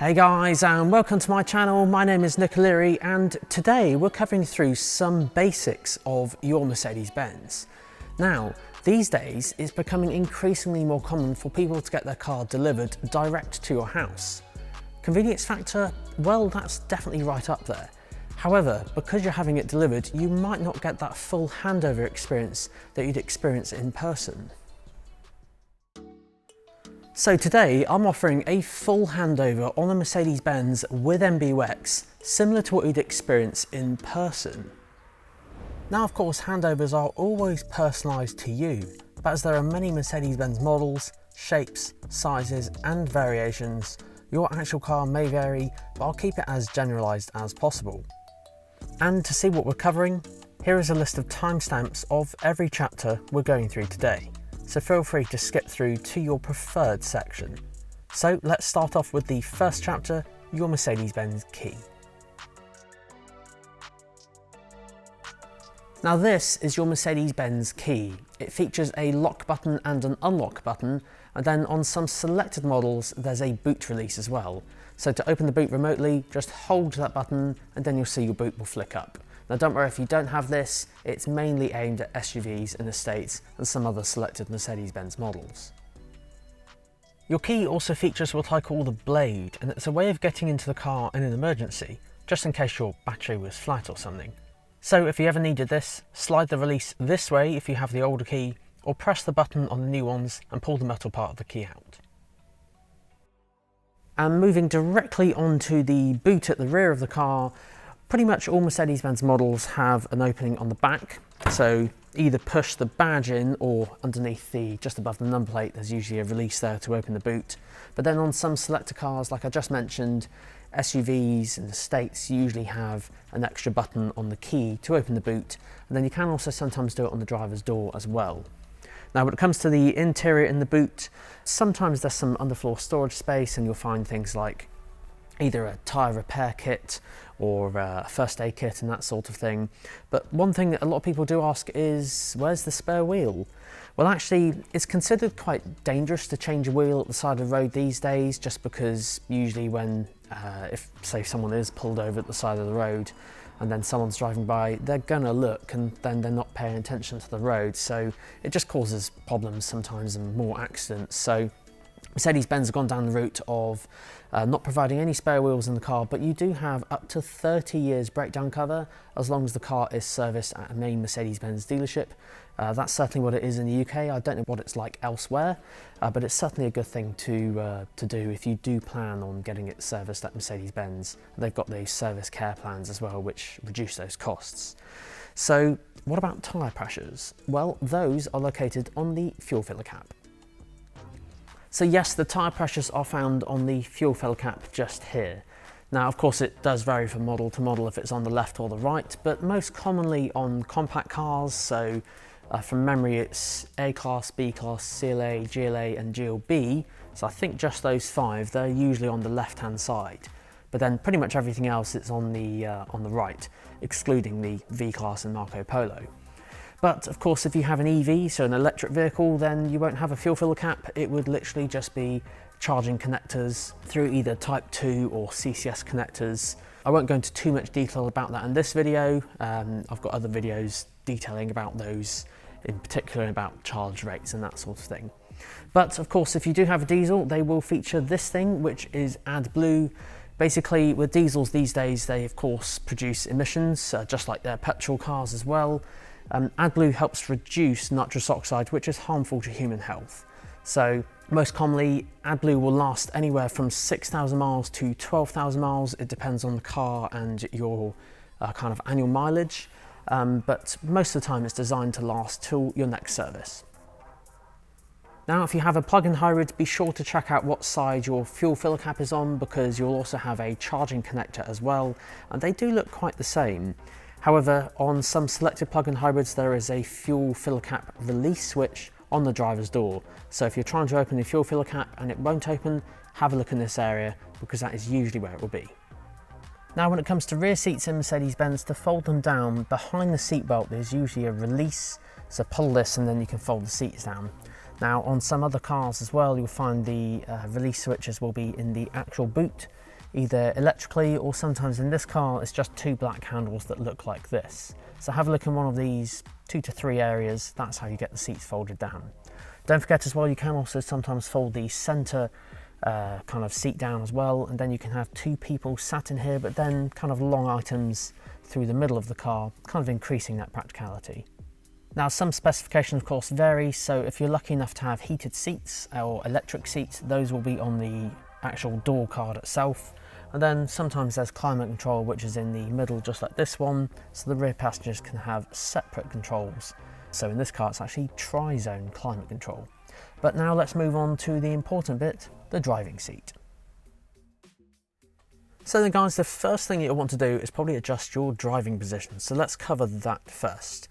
Hey guys, and welcome to my channel. My name is Nick O'Leary, and today we're covering through some basics of your Mercedes-Benz. Now, these days it's becoming increasingly more common for people to get their car delivered direct to your house. Convenience factor, well, that's definitely right up there. However, because you're having it delivered, you might not get that full handover experience that you'd experience in person. So today I'm offering a full handover on a Mercedes-Benz with MBUX, similar to what you'd experience in person. Now of course handovers are always personalised to you, but as there are many Mercedes-Benz models, shapes, sizes and variations, your actual car may vary, but I'll keep it as generalised as possible. And to see what we're covering, here is a list of timestamps of every chapter we're going through today. So feel free to skip through to your preferred section. So let's start off with the first chapter, your Mercedes-Benz key. Now this is your Mercedes-Benz key. It features a lock button and an unlock button, and then on some selected models there's a boot release as well. So to open the boot remotely, just hold that button and then you'll see your boot will flick up. Now don't worry if you don't have this, it's mainly aimed at SUVs and estates and some other selected Mercedes-Benz models. Your key also features what I call the blade, and it's a way of getting into the car in an emergency, just in case your battery was flat or something. So if you ever needed this, slide the release this way if you have the older key, or press the button on the new ones and pull the metal part of the key out. And moving directly onto the boot at the rear of the car, pretty much all Mercedes-Benz models have an opening on the back, so either push the badge in or underneath just above the number plate there's usually a release there to open the boot. But then on some selector cars, like I just mentioned, SUVs and estates usually have an extra button on the key to open the boot, and then you can also sometimes do it on the driver's door as well. Now when it comes to the interior in the boot, sometimes there's some underfloor storage space and you'll find things like either a tyre repair kit or a first aid kit and that sort of thing. But one thing that a lot of people do ask is, where's the spare wheel? Well actually, it's considered quite dangerous to change a wheel at the side of the road these days, just because usually when, if say someone is pulled over at the side of the road and then someone's driving by, they're gonna look and then they're not paying attention to the road. So it just causes problems sometimes and more accidents. So Mercedes-Benz have gone down the route of not providing any spare wheels in the car, but you do have up to 30 years breakdown cover as long as the car is serviced at a main Mercedes-Benz dealership. That's certainly what it is in the UK. I don't know what it's like elsewhere, but it's certainly a good thing to do if you do plan on getting it serviced at Mercedes-Benz. They've got these service care plans as well, which reduce those costs. So what about tyre pressures? Well, those are located on the fuel filler cap. So yes, the tyre pressures are found on the fuel filler cap just here. Now of course it does vary from model to model if it's on the left or the right, but most commonly on compact cars, so from memory it's A-Class, B-Class, CLA, GLA and GLB, so I think just those five, they're usually on the left hand side. But then pretty much everything else is on the right, excluding the V-Class and Marco Polo. But of course, if you have an EV, so an electric vehicle, then you won't have a fuel filler cap. It would literally just be charging connectors through either Type 2 or CCS connectors. I won't go into too much detail about that in this video. I've got other videos detailing about those, in particular about charge rates and that sort of thing. But of course, if you do have a diesel, they will feature this thing, which is AdBlue. Basically, with diesels these days, they of course produce emissions, just like their petrol cars as well. AdBlue helps reduce nitrous oxide, which is harmful to human health. So most commonly, AdBlue will last anywhere from 6,000 miles to 12,000 miles. It depends on the car and your kind of annual mileage, but most of the time it's designed to last till your next service. Now, if you have a plug-in hybrid, be sure to check out what side your fuel filler cap is on, because you'll also have a charging connector as well, and they do look quite the same. However, on some selected plug-in hybrids, there is a fuel filler cap release switch on the driver's door. So if you're trying to open the fuel filler cap and it won't open, have a look in this area, because that is usually where it will be. Now, when it comes to rear seats in Mercedes-Benz, to fold them down, behind the seatbelt there's usually a release. So pull this and then you can fold the seats down. Now on some other cars as well, you'll find the release switches will be in the actual boot. either electrically, or sometimes in this car it's just two black handles that look like this. So have a look in one of these 2 to 3 areas. That's how you get the seats folded down. Don't forget as well, you can also sometimes fold the center kind of seat down as well, and then you can have 2 people sat in here, but then kind of long items through the middle of the car, kind of increasing that practicality. Now, some specifications of course vary, so if you're lucky enough to have heated seats or electric seats, those will be on the actual door card itself. And then sometimes there's climate control, which is in the middle just like this one, so the rear passengers can have separate controls. So in this car it's actually tri-zone climate control. But now let's move on to the important bit, the driving seat. So then guys, the first thing you'll want to do is probably adjust your driving position. So let's cover that first.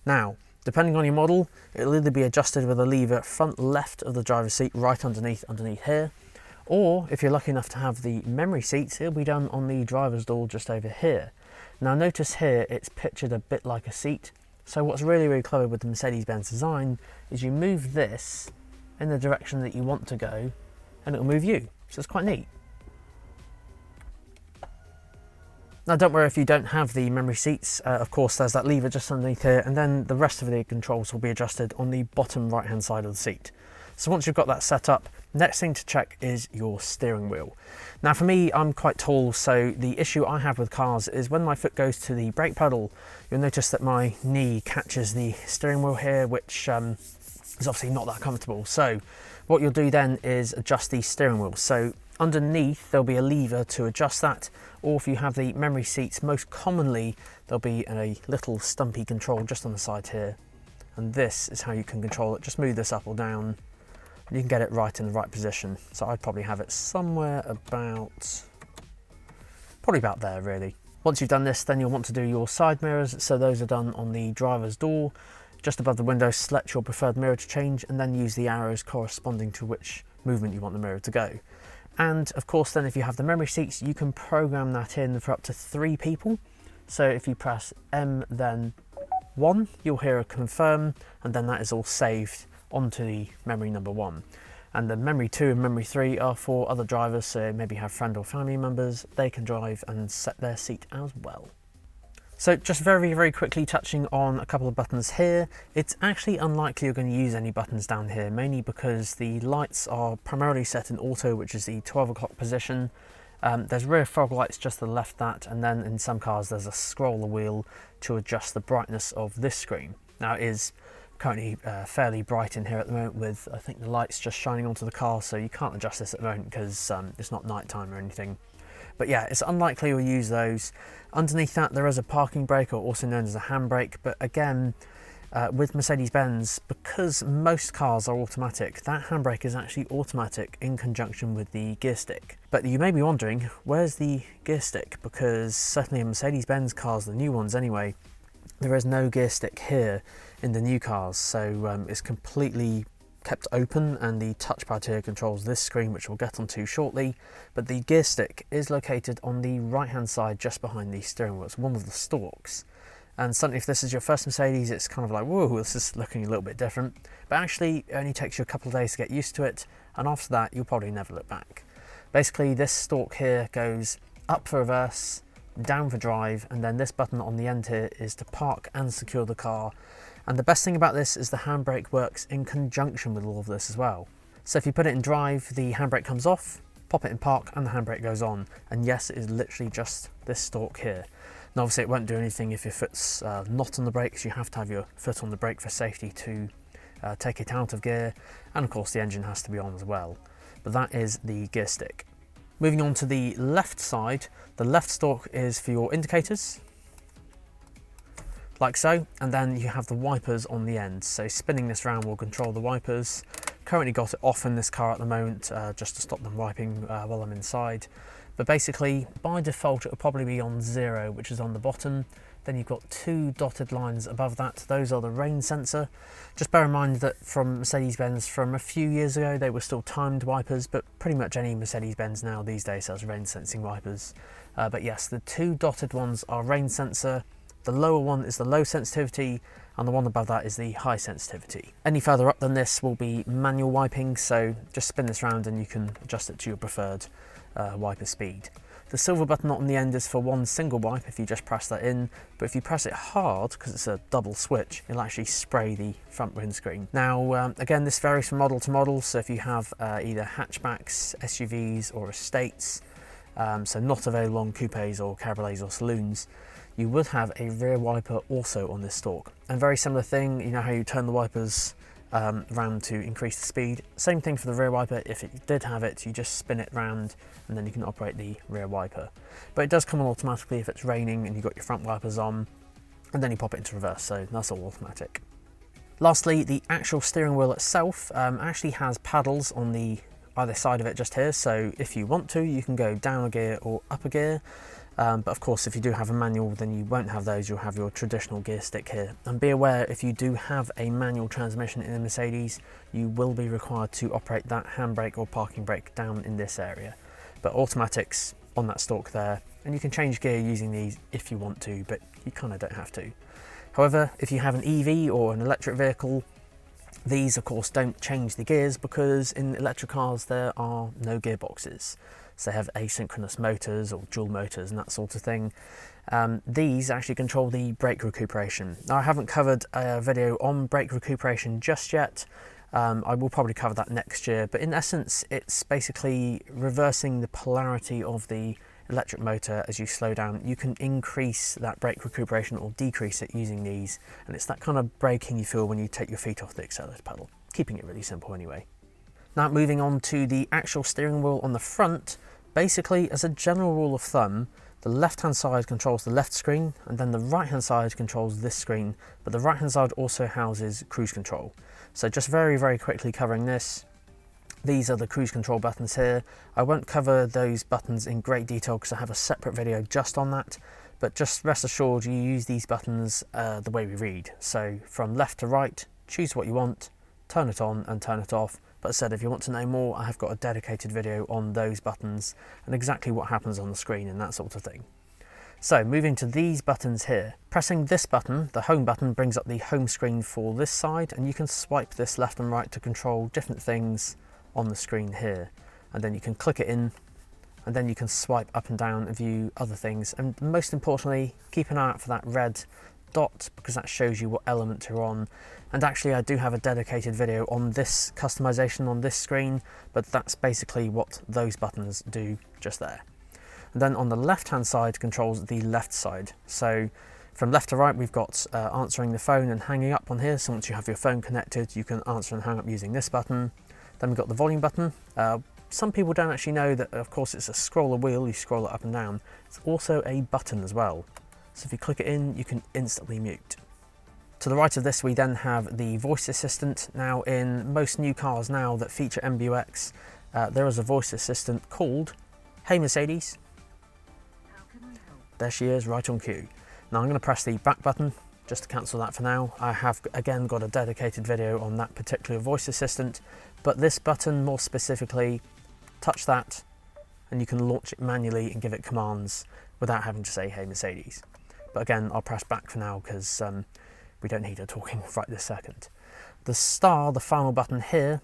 Now, depending on your model, it'll either be adjusted with a lever front left of the driver's seat, right underneath here. Or if you're lucky enough to have the memory seats, it'll be done on the driver's door just over here. Now notice here, it's pictured a bit like a seat. So what's really, really clever with the Mercedes-Benz design is you move this in the direction that you want to go and it'll move you. So it's quite neat. Now don't worry if you don't have the memory seats, of course there's that lever just underneath here, and then the rest of the controls will be adjusted on the bottom right hand side of the seat. So once you've got that set up, next thing to check is your steering wheel. Now for me, I'm quite tall, so the issue I have with cars is when my foot goes to the brake pedal, you'll notice that my knee catches the steering wheel here, which is obviously not that comfortable. So what you'll do then is adjust the steering wheel. So underneath there'll be a lever to adjust that, or if you have the memory seats, most commonly there'll be a little stumpy control just on the side here, and this is how you can control it. Just move this up or down and you can get it right in the right position. So I'd probably have it somewhere about, probably about there really. Once you've done this, then you'll want to do your side mirrors. So those are done on the driver's door, just above the window. Select your preferred mirror to change and then use the arrows corresponding to which movement you want the mirror to go. And of course then if you have the memory seats, you can program that in for up to 3 people. So if you press M then 1, you'll hear a confirm, and then that is all saved onto the memory number 1. And the memory 2 and memory 3 are for other drivers, so maybe have friend or family members, they can drive and set their seat as well. So just very, very quickly touching on a couple of buttons here. It's actually unlikely you're going to use any buttons down here, mainly because the lights are primarily set in auto, which is the 12 o'clock position. There's rear fog lights just to the left that, and then in some cars there's a scroller wheel to adjust the brightness of this screen. Now it is currently fairly bright in here at the moment with, I think, the lights just shining onto the car, so you can't adjust this at the moment because it's not night time or anything. But yeah, it's unlikely you'll use those. Underneath that there is a parking brake, or also known as a handbrake, but again with Mercedes-Benz, because most cars are automatic, that handbrake is actually automatic in conjunction with the gear stick. But you may be wondering, where's the gear stick? Because certainly in Mercedes-Benz cars, the new ones anyway, there is no gear stick here in the new cars, so it's completely kept open, and the touchpad here controls this screen, which we'll get onto shortly. But the gear stick is located on the right hand side just behind the steering wheel. It's one of the stalks, and certainly if this is your first Mercedes, it's kind of like, whoa, this is looking a little bit different. But actually it only takes you a couple of days to get used to it, and after that you'll probably never look back. Basically this stalk here goes up for reverse, down for drive, and then this button on the end here is to park and secure the car. And the best thing about this is the handbrake works in conjunction with all of this as well. So if you put it in drive, the handbrake comes off, pop it in park, and the handbrake goes on. And yes, it is literally just this stalk here. Now obviously it won't do anything if your foot's not on the brakes. You have to have your foot on the brake for safety to take it out of gear. And of course the engine has to be on as well. But that is the gear stick. Moving on to the left side, the left stalk is for your indicators, like so, and then you have the wipers on the end. So spinning this round will control the wipers. Currently got it off in this car at the moment, just to stop them wiping while I'm inside. But basically, by default, it'll probably be on 0, which is on the bottom. Then you've got 2 dotted lines above that. Those are the rain sensor. Just bear in mind that from Mercedes-Benz, from a few years ago, they were still timed wipers, but pretty much any Mercedes-Benz now these days has rain sensing wipers. But yes, the 2 dotted ones are rain sensor. The lower one is the low sensitivity, and the one above that is the high sensitivity. Any further up than this will be manual wiping, so just spin this round and you can adjust it to your preferred wiper speed. The silver button on the end is for one single wipe if you just press that in, but if you press it hard, because it's a double switch, it'll actually spray the front windscreen. Now, again, this varies from model to model, so if you have either hatchbacks, SUVs or estates, so not available on coupes or cabriolets or saloons, you would have a rear wiper also on this stalk. And very similar thing, you know how you turn the wipers round to increase the speed. Same thing for the rear wiper. If it did have it, you just spin it round and then you can operate the rear wiper. But it does come on automatically if it's raining and you've got your front wipers on, and then you pop it into reverse, so that's all automatic. Lastly, the actual steering wheel itself actually has paddles on the either side of it just here, so if you want to, you can go down a gear or up a gear. But of course, if you do have a manual, then you won't have those, you'll have your traditional gear stick here. And be aware, if you do have a manual transmission in a Mercedes, you will be required to operate that handbrake or parking brake down in this area. But automatics on that stalk there, and you can change gear using these if you want to, but you kind of don't have to. However, if you have an EV or an electric vehicle, these of course don't change the gears, because in electric cars there are no gearboxes. So they have asynchronous motors or dual motors and that sort of thing. These actually control the brake recuperation. Now, I haven't covered a video on brake recuperation just yet. I will probably cover that next year, but in essence it's basically reversing the polarity of the electric motor. As you slow down, you can increase that brake recuperation or decrease it using these, and it's that kind of braking you feel when you take your feet off the accelerator pedal, keeping it really simple anyway. Now, moving on to the actual steering wheel on the front, basically as a general rule of thumb, the left hand side controls the left screen and then the right hand side controls this screen, but the right hand side also houses cruise control. So just very quickly covering this, these are the cruise control buttons here. I won't cover those buttons in great detail because I have a separate video just on that, but just rest assured you use these buttons the way we read. So from left to right, choose what you want, turn it on and turn it off. But as I said, if you want to know more, I have got a dedicated video on those buttons and exactly what happens on the screen and that sort of thing. So moving to these buttons here, pressing this button, the home button, brings up the home screen for this side, and you can swipe this left and right to control different things on the screen here. And then you can click it in, and then you can swipe up and down and view other things. And most importantly, keep an eye out for that red dot, because that shows you what element you're on. And actually I do have a dedicated video on this customization on this screen, but that's basically what those buttons do just there. And then on the left hand side controls the left side. So from left to right we've got answering the phone and hanging up on here. So once you have your phone connected, you can answer and hang up using this button. Then we've got the volume button. Some people don't actually know that of course it's a scroller wheel, you scroll it up and down. It's also a button as well. So if you click it in, you can instantly mute. To the right of this, we then have the voice assistant. Now, in most new cars now that feature MBUX, there is a voice assistant called "Hey Mercedes." How can I help? There she is, right on cue. Now I'm going to press the back button just to cancel that for now. I have again got a dedicated video on that particular voice assistant, but this button more specifically, touch that and you can launch it manually and give it commands without having to say "Hey Mercedes." But again, I'll press back for now because we don't need her talking right this second. The star, the final button here,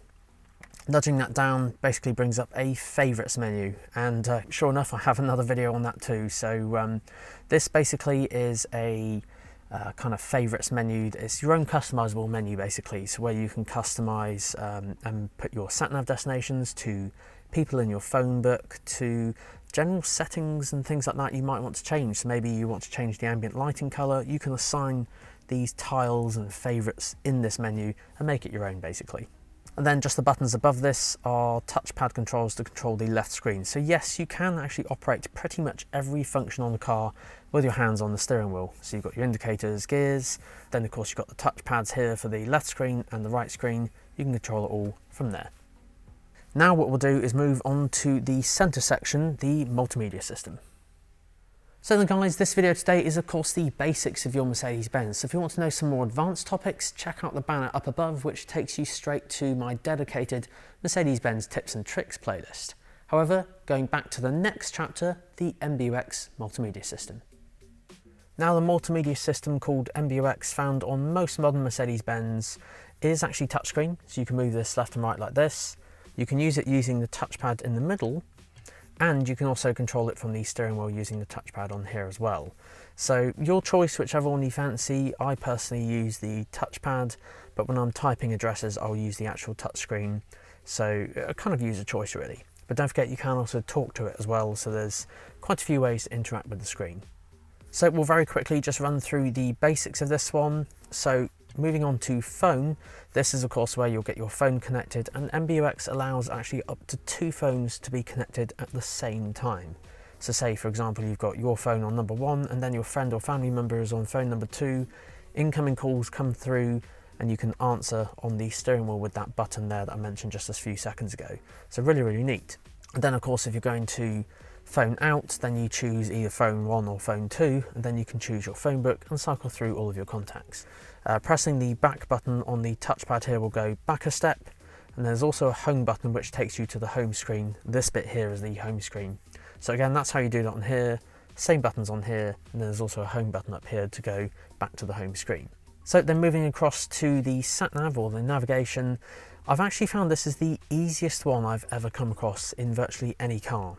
nudging that down basically brings up a favourites menu, and sure enough I have another video on that too. So this basically is a kind of favourites menu. It's your own customizable menu basically, so where you can customise and put your sat-nav destinations to people in your phone book, to general settings and things like that you might want to change. So maybe you want to change the ambient lighting colour, you can assign these tiles and favourites in this menu and make it your own basically. And then just the buttons above this are touchpad controls to control the left screen. So yes, you can actually operate pretty much every function on the car with your hands on the steering wheel. So you've got your indicators, gears, then of course you've got the touchpads here for the left screen and the right screen. You can control it all from there. Now what we'll do is move on to the centre section, the multimedia system. So then guys, this video today is of course the basics of your Mercedes-Benz. So if you want to know some more advanced topics, check out the banner up above, which takes you straight to my dedicated Mercedes-Benz tips and tricks playlist. However, going back to the next chapter, the MBUX multimedia system. Now the multimedia system called MBUX, found on most modern Mercedes-Benz, is actually touchscreen, so you can move this left and right like this. You can use it using the touchpad in the middle, And you can also control it from the steering wheel using the touchpad on here as well. So your choice, whichever one you fancy. I personally use the touchpad, but when I'm typing addresses, I'll use the actual touchscreen. So I kind of use a choice really. But don't forget, you can also talk to it as well. So there's quite a few ways to interact with the screen. So we'll very quickly just run through the basics of this one. So moving on to phone, this is of course where you'll get your phone connected, and MBUX allows actually up to 2 phones to be connected at the same time. So say for example you've got your phone on number 1 and then your friend or family member is on phone number 2, incoming calls come through and you can answer on the steering wheel with that button there that I mentioned just a few seconds ago. So really neat. And then of course if you're going to phone out, then you choose either phone 1 or phone 2, and then you can choose your phone book and cycle through all of your contacts. Pressing the back button on the touchpad here will go back a step, and there's also a home button which takes you to the home screen. This bit here is the home screen. So again, that's how you do it on here. Same buttons on here, and there's also a home button up here to go back to the home screen. So then moving across to the sat nav or the navigation, I've actually found this is the easiest one I've ever come across in virtually any car.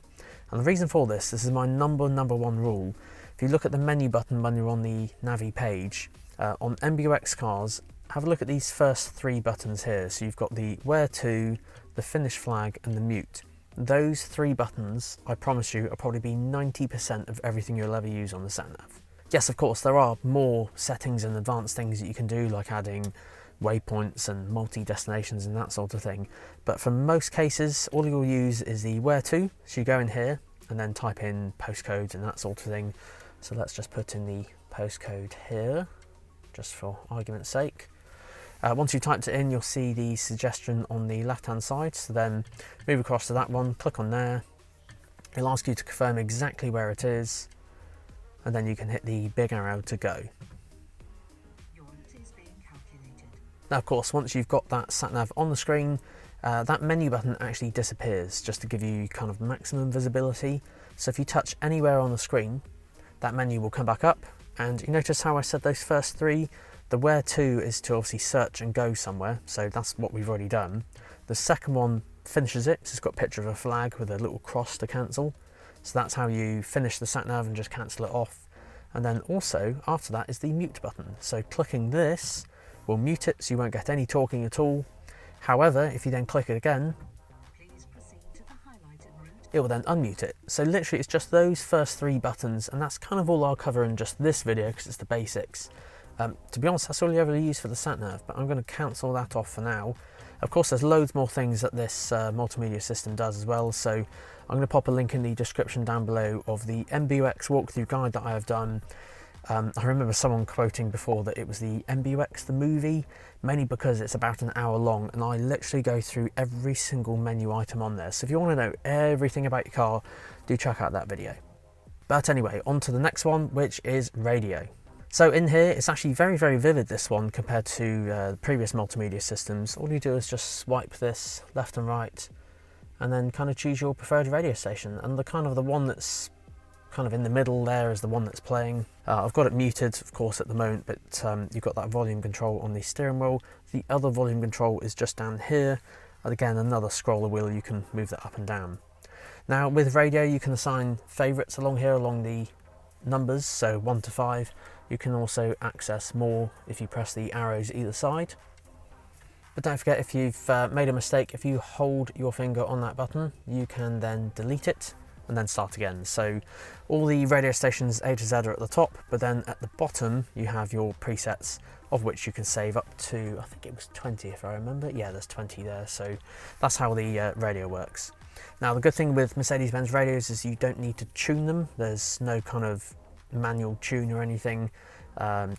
And the reason for this is my number 1 rule. If you look at the menu button when you're on the Navi page, on MBUX cars, have a look at these first 3 buttons here. So you've got the where to, the finish flag and the mute. Those 3 buttons, I promise you, will probably be 90% of everything you'll ever use on the sat nav. Yes, of course, there are more settings and advanced things that you can do, like adding waypoints and multi-destinations and that sort of thing. But for most cases, all you'll use is the where to. So you go in here and then type in postcodes and that sort of thing. So let's just put in the postcode here, just for argument's sake. Once you've typed it in, you'll see the suggestion on the left-hand side. So then move across to that one, click on there. It'll ask you to confirm exactly where it is, and then you can hit the big arrow to go. Your route is being calculated. Now, of course, once you've got that sat-nav on the screen, that menu button actually disappears just to give you kind of maximum visibility. So if you touch anywhere on the screen, that menu will come back up. And you notice how I said those first 3? The where to is to obviously search and go somewhere, so that's what we've already done. The second one finishes it, so it's got a picture of a flag with a little cross to cancel. So that's how you finish the sat-nav and just cancel it off. And then also, after that is the mute button. So clicking this will mute it, so you won't get any talking at all. However, if you then click it again, Please proceed to the highlighted route. it will then unmute it. So literally it's just those first 3 buttons, and that's kind of all I'll cover in just this video because it's the basics. To be honest, that's all you ever use for the sat-nav, but I'm going to cancel that off for now. Of course, there's loads more things that this multimedia system does as well, so I'm going to pop a link in the description down below of the MBUX walkthrough guide that I have done. I remember someone quoting before that it was the MBUX the movie, mainly because it's about an hour long, and I literally go through every single menu item on there. So if you want to know everything about your car, do check out that video. But anyway, on to the next one, which is radio. So in here, it's actually very vivid, this one, compared to the previous multimedia systems. All you do is just swipe this left and right, and then kind of choose your preferred radio station. And the one that's kind of in the middle there is the one that's playing. I've got it muted, of course, at the moment, but you've got that volume control on the steering wheel. The other volume control is just down here. And again, another scroller wheel, you can move that up and down. Now, with radio, you can assign favourites along here, along the numbers, so 1 to 5. You can also access more if you press the arrows either side. But don't forget, if you've made a mistake, if you hold your finger on that button, you can then delete it and then start again. So all the radio stations A to Z are at the top, but then at the bottom you have your presets, of which you can save up to, I think it was 20 if I remember. Yeah, there's 20 there, so that's how the radio works. Now, the good thing with Mercedes-Benz radios is you don't need to tune them. There's no kind of manual tune or anything,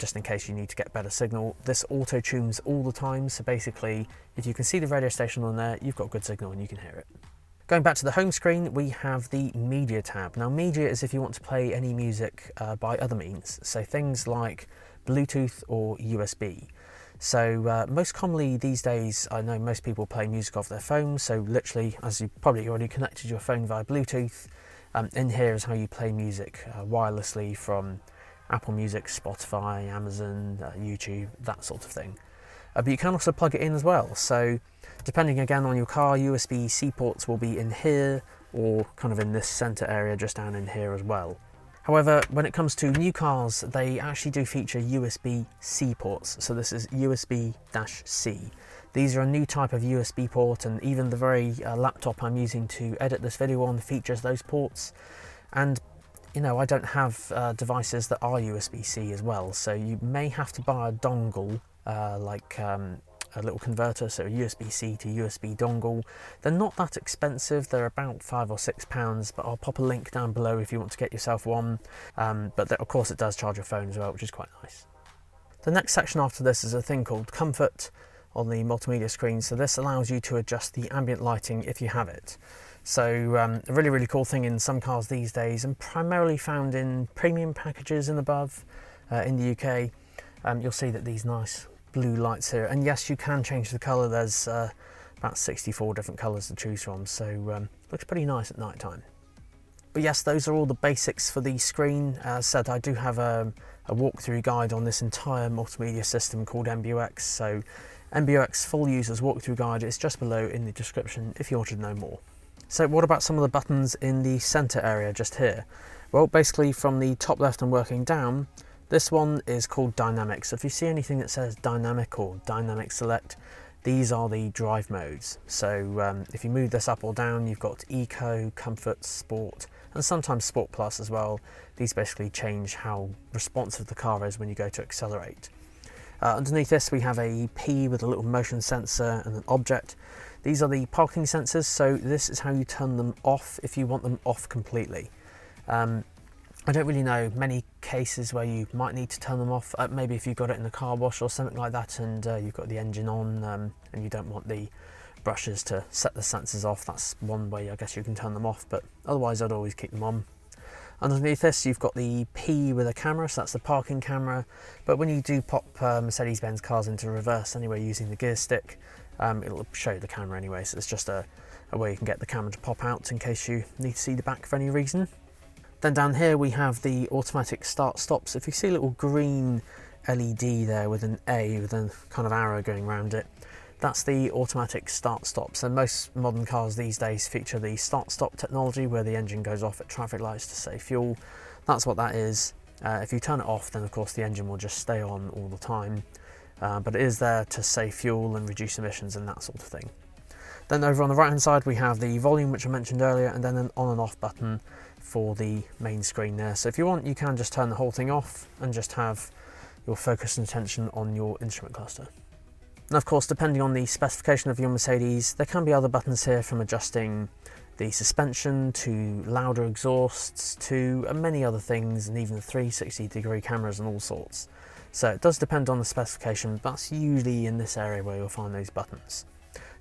just in case you need to get better signal. This auto tunes all the time, so basically if you can see the radio station on there, you've got good signal and you can hear it. Going back to the home screen, we have the media tab. Now, media is if you want to play any music by other means, so things like Bluetooth or USB. So most commonly these days, I know most people play music off their phones, so literally, as you probably already connected your phone via Bluetooth, in here is how you play music wirelessly from Apple Music, Spotify, Amazon, YouTube, that sort of thing. But you can also plug it in as well. So depending again on your car, USB-C ports will be in here, or kind of in this center area just down in here as well. However, when it comes to new cars, they actually do feature USB-C ports. So this is USB-C. These are a new type of USB port, and even the very laptop I'm using to edit this video on features those ports. And you know, I don't have devices that are USB-C as well, so you may have to buy a dongle, a little converter, so USB-C to USB dongle. They're not that expensive, they're about £5 or £6, but I'll pop a link down below if you want to get yourself one. But of course it does charge your phone as well, which is quite nice. The next section after this is a thing called Comfort on the multimedia screen. So this allows you to adjust the ambient lighting if you have it. So a really, really cool thing in some cars these days, and primarily found in premium packages and above in the UK. You'll see that these nice blue lights here, and yes, you can change the colour. There's about 64 different colours to choose from, so looks pretty nice at night time. But yes, those are all the basics for the screen. As said, I do have a walkthrough guide on this entire multimedia system called MBUX, so MBUX full users walkthrough guide is just below in the description if you want to know more. So what about some of the buttons in the center area just here? Well, basically from the top left and working down, this one is called Dynamic. So if you see anything that says Dynamic or Dynamic Select, these are the drive modes. So if you move this up or down, you've got Eco, Comfort, Sport, and sometimes Sport Plus as well. These basically change how responsive the car is when you go to accelerate. Underneath this we have a P with a little motion sensor and an object. These are the parking sensors, so this is how you turn them off if you want them off completely. I don't really know many cases where you might need to turn them off. Maybe if you've got it in the car wash or something like that, and you've got the engine on and you don't want the brushes to set the sensors off. That's one way I guess you can turn them off, but otherwise I'd always keep them on. Underneath this you've got the P with a camera, so that's the parking camera. But when you do pop Mercedes-Benz cars into reverse anyway using the gear stick, it'll show you the camera anyway, so it's just a way you can get the camera to pop out in case you need to see the back for any reason. Then down here we have the automatic start stops. If you see a little green LED there with an A with a kind of arrow going around it, that's the automatic start stop. So most modern cars these days feature the start stop technology where the engine goes off at traffic lights to save fuel. That's what that is. If you turn it off, then of course the engine will just stay on all the time. But it is there to save fuel and reduce emissions and that sort of thing. Then over on the right hand side we have the volume, which I mentioned earlier, and then an on and off button for the main screen there. So if you want, you can just turn the whole thing off and just have your focus and attention on your instrument cluster. And of course, depending on the specification of your Mercedes, there can be other buttons here, from adjusting the suspension to louder exhausts to many other things, and even the 360-degree cameras and all sorts. So it does depend on the specification, but that's usually in this area where you'll find those buttons.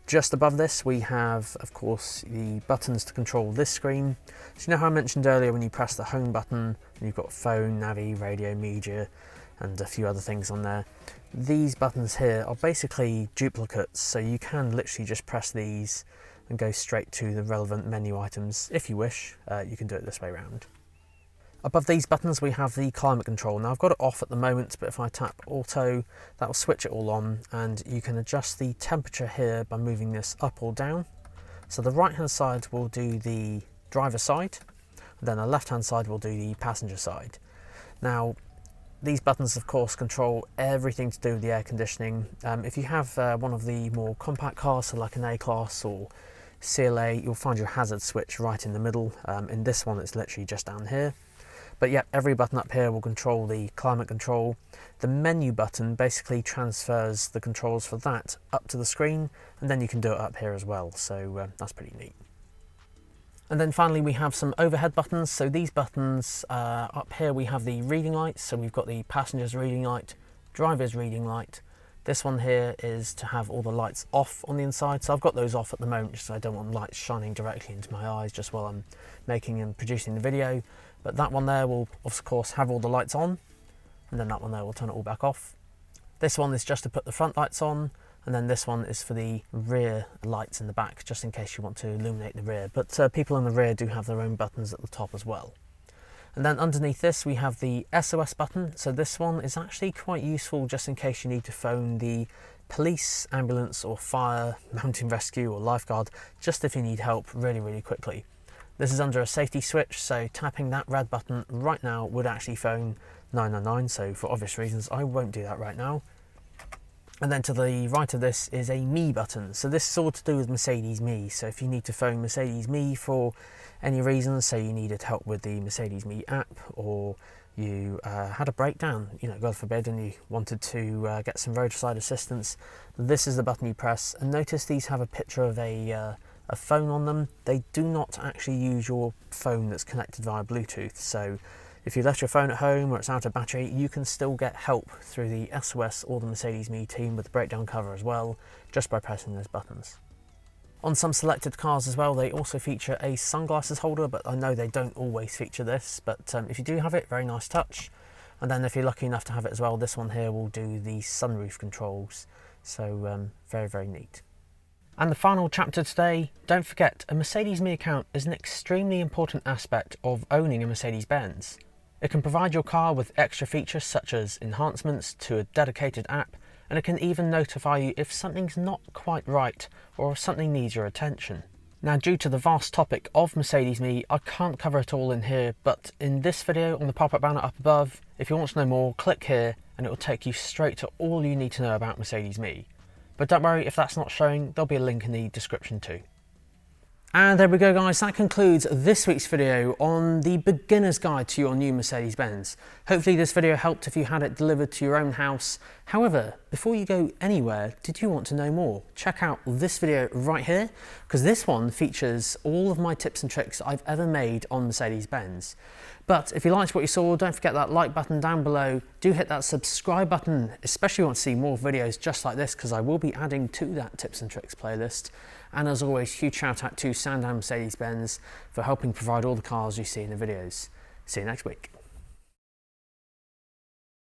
Just above this we have, of course, the buttons to control this screen. So you know how I mentioned earlier when you press the home button and you've got phone, navi, radio, media and a few other things on there. These buttons here are basically duplicates, so you can literally just press these and go straight to the relevant menu items. If you wish, you can do it this way around. Above these buttons we have the climate control. Now I've got it off at the moment, but if I tap auto, that will switch it all on, and you can adjust the temperature here by moving this up or down. So the right hand side will do the driver side, and then the left hand side will do the passenger side. Now these buttons of course control everything to do with the air conditioning. If you have one of the more compact cars, so like an A-Class or CLA, you'll find your hazard switch right in the middle. In this one it's literally just down here. But yeah, every button up here will control the climate control. The menu button basically transfers the controls for that up to the screen, and then you can do it up here as well, so that's pretty neat. And then finally we have some overhead buttons. So these buttons, up here we have the reading lights. So we've got the passenger's reading light, driver's reading light. This one here is to have all the lights off on the inside. So I've got those off at the moment just so I don't want lights shining directly into my eyes just while I'm making and producing the video. But that one there will of course have all the lights on, and then that one there will turn it all back off. This one is just to put the front lights on, and then this one is for the rear lights in the back, just in case you want to illuminate the rear. But people in the rear do have their own buttons at the top as well. And then underneath this we have the SOS button. So this one is actually quite useful just in case you need to phone the police, ambulance or fire, mountain rescue or lifeguard, just if you need help really, really quickly. This is under a safety switch, so tapping that red button right now would actually phone 999, so for obvious reasons I won't do that right now. And then to the right of this is a Me button. So this is all to do with Mercedes Me. So if you need to phone Mercedes Me for any reason, say you needed help with the Mercedes Me app, or you had a breakdown, you know, God forbid, and you wanted to get some roadside assistance, this is the button you press. And notice these have a picture of a phone on them. They do not actually use your phone that's connected via Bluetooth. So if you left your phone at home or it's out of battery, you can still get help through the SOS or the Mercedes Me team with the breakdown cover as well, just by pressing those buttons. On some selected cars as well, they also feature a sunglasses holder, but I know they don't always feature this, but if you do have it, very nice touch. And then if you're lucky enough to have it as well, this one here will do the sunroof controls. So very, very neat. And the final chapter today, don't forget, a Mercedes Me account is an extremely important aspect of owning a Mercedes-Benz. It can provide your car with extra features such as enhancements to a dedicated app, and it can even notify you if something's not quite right or if something needs your attention. Now, due to the vast topic of Mercedes Me, I can't cover it all in here, but in this video on the pop-up banner up above, if you want to know more, click here and it will take you straight to all you need to know about Mercedes Me. But don't worry, if that's not showing, there'll be a link in the description too. And there we go, guys, that concludes this week's video on the beginner's guide to your new Mercedes-Benz. Hopefully this video helped if you had it delivered to your own house. However, before you go anywhere, did you want to know more? Check out this video right here, because this one features all of my tips and tricks I've ever made on Mercedes-Benz. But if you liked what you saw, don't forget that like button down below. Do hit that subscribe button, especially if you want to see more videos just like this, because I will be adding to that tips and tricks playlist. And as always, huge shout out to Sandown Mercedes-Benz for helping provide all the cars you see in the videos. See you next week.